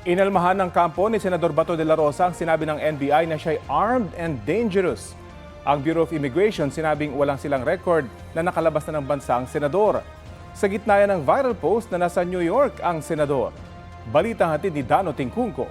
Inalmahan ng kampo ni Senador Bato de la Rosa ang sinabi ng NBI na siya'y armed and dangerous. Ang Bureau of Immigration sinabing walang silang record na nakalabas na ng bansa ang senador. Sa gitna yan ng viral post na nasa New York ang senador. Balita hatid ni Dano Tingkungko.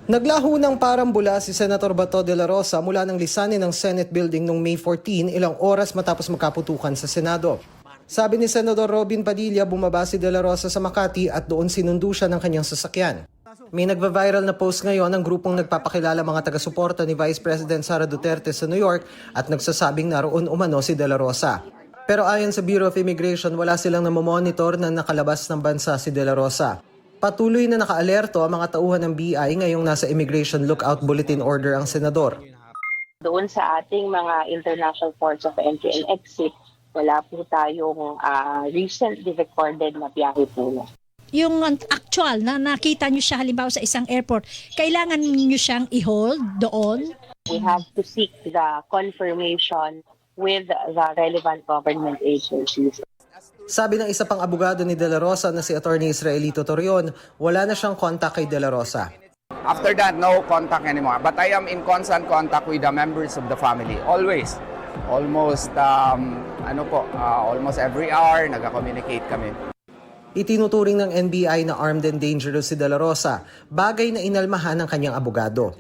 Naglaho ng parambula si Senator Bato de la Rosa mula ng lisanin ng Senate Building noong May 14, ilang oras matapos magkaputukan sa Senado. Sabi ni Senador Robin Padilla, bumaba si de la Rosa sa Makati at doon sinundo siya ng kanyang sasakyan. May nagva-viral na post ngayon ng grupong nagpapakilala mga taga-suporta ni Vice President Sara Duterte sa New York at nagsasabing naroon umano si de la Rosa. Pero ayon sa Bureau of Immigration, wala silang namomonitor na nakalabas ng bansa si de la Rosa. Patuloy na nakaalerto ang mga tauhan ng BI ngayong nasa Immigration Lookout Bulletin Order ang senador. Doon sa ating mga international ports of entry and exit, wala po tayong recently recorded na biyahe po. Yung actual na nakita nyo siya halimbawa sa isang airport, kailangan nyo siyang i-hold doon? We have to seek the confirmation with the relevant government agencies. Sabi ng isa pang abogado ni de la Rosa na si Attorney Israelito Torion, wala na siyang contact kay de la Rosa. After that, no contact anymore. But I am in constant contact with the members of the family. Always. Almost every hour, nagka-communicate kami. Itinuturing ng NBI na armed and dangerous si de la Rosa, bagay na inalmahan ng kanyang abogado.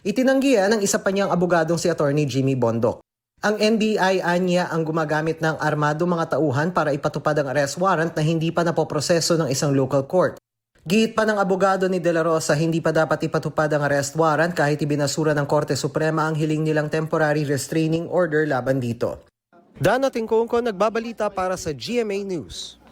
Itinanggihan ng isa pa niyang abogadong si Attorney Jimmy Bondoc. Ang NBI anya ang gumagamit ng armado mga tauhan para ipatupad ang arrest warrant na hindi pa napoproseso ng isang local court. Giit pa ng abogado ni de la Rosa, hindi pa dapat ipatupad ang arrest warrant kahit ibinasura ng Korte Suprema ang hiling nilang temporary restraining order laban dito. Dano Tingkungko, nagbabalita para sa GMA News.